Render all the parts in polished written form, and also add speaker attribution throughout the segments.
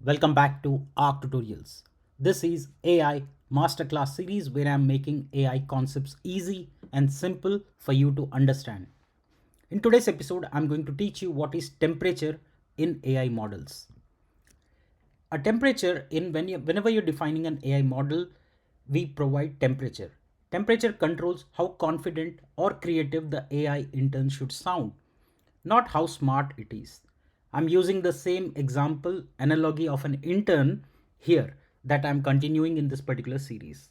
Speaker 1: Welcome back to Arc Tutorials. This is AI Masterclass series where I'm making AI concepts easy and simple for you to understand. In today's episode, I'm going to teach you what is temperature in AI models. A temperature whenever you're defining an AI model, we provide temperature. Temperature controls how confident or creative the AI intern should sound, not how smart it is. I'm using the same example analogy of an intern here that I'm continuing in this particular series.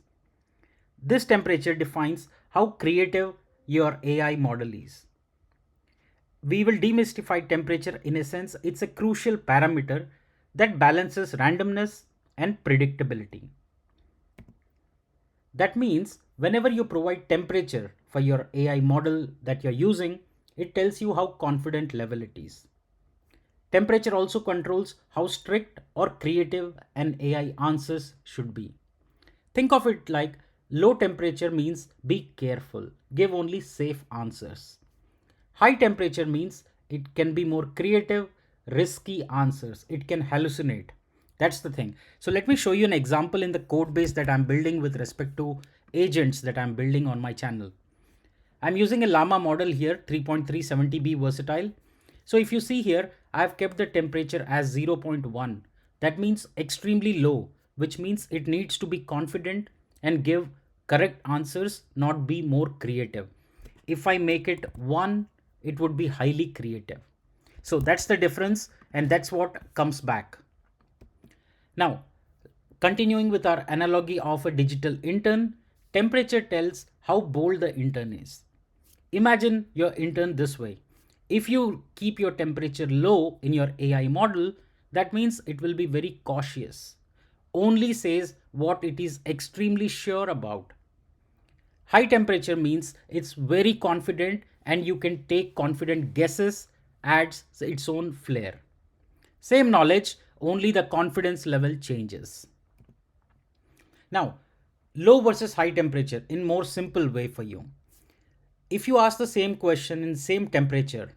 Speaker 1: This temperature defines how creative your AI model is. We will demystify temperature. In a sense, it's a crucial parameter that balances randomness and predictability. That means whenever you provide temperature for your AI model that you're using, it tells you how confident level it is. Temperature also controls how strict or creative an AI answers should be. Think of it like low temperature means be careful, give only safe answers. High temperature means it can be more creative, risky answers. It can hallucinate. That's the thing. So let me show you an example in the code base that I'm building with respect to agents that I'm building on my channel. I'm using a Llama model here, 3.370B versatile. So if you see here, I've kept the temperature as 0.1. That means extremely low, which means it needs to be confident and give correct answers, not be more creative. If I make it 1, it would be highly creative. So that's the difference, and that's what comes back. Now, continuing with our analogy of a digital intern, temperature tells how bold the intern is. Imagine your intern this way. If you keep your temperature low in your AI model, that means it will be very cautious. Only says what it is extremely sure about. High temperature means it's very confident and you can take confident guesses, adds its own flair. Same knowledge, only the confidence level changes. Now, low versus high temperature in more simple way for you. If you ask the same question in same temperature,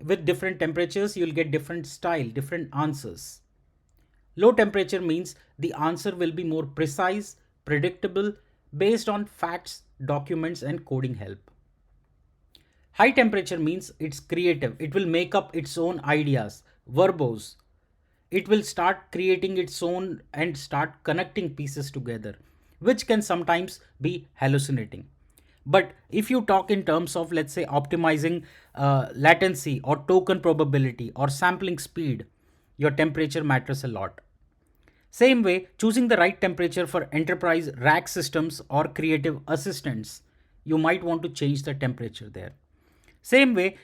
Speaker 1: with different temperatures, you'll get different style, different answers. Low temperature means the answer will be more precise, predictable, based on facts, documents, and coding help. High temperature means it's creative. It will make up its own ideas, verbose. It will start creating its own and start connecting pieces together, which can sometimes be hallucinating. But if you talk in terms of, let's say, optimizing latency or token probability or sampling speed, your temperature matters a lot. Same way, choosing the right temperature for enterprise rack systems or creative assistants, you might want to change the temperature there. Same way,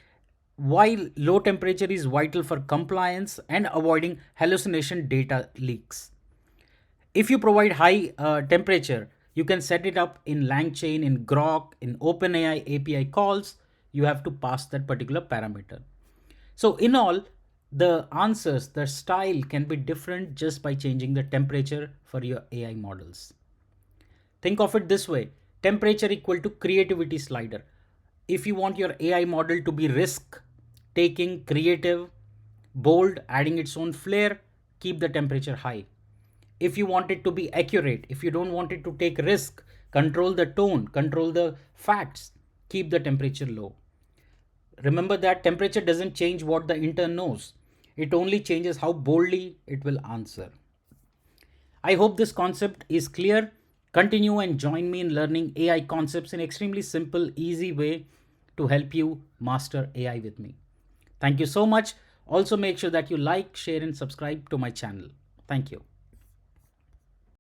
Speaker 1: while low temperature is vital for compliance and avoiding hallucination data leaks. If you provide high temperature, you can set it up in LangChain, in Grok, in OpenAI API calls. You have to pass that particular parameter. So in all, the answers, the style can be different just by changing the temperature for your AI models. Think of it this way, temperature equal to creativity slider. If you want your AI model to be risk taking, creative, bold, adding its own flair, keep the temperature high. If you want it to be accurate, if you don't want it to take risk, control the tone, control the facts, keep the temperature low. Remember that temperature doesn't change what the intern knows. It only changes how boldly it will answer. I hope this concept is clear. Continue and join me in learning AI concepts in extremely simple, easy way to help you master AI with me. Thank you so much. Also make sure that you like, share and subscribe to my channel. Thank you.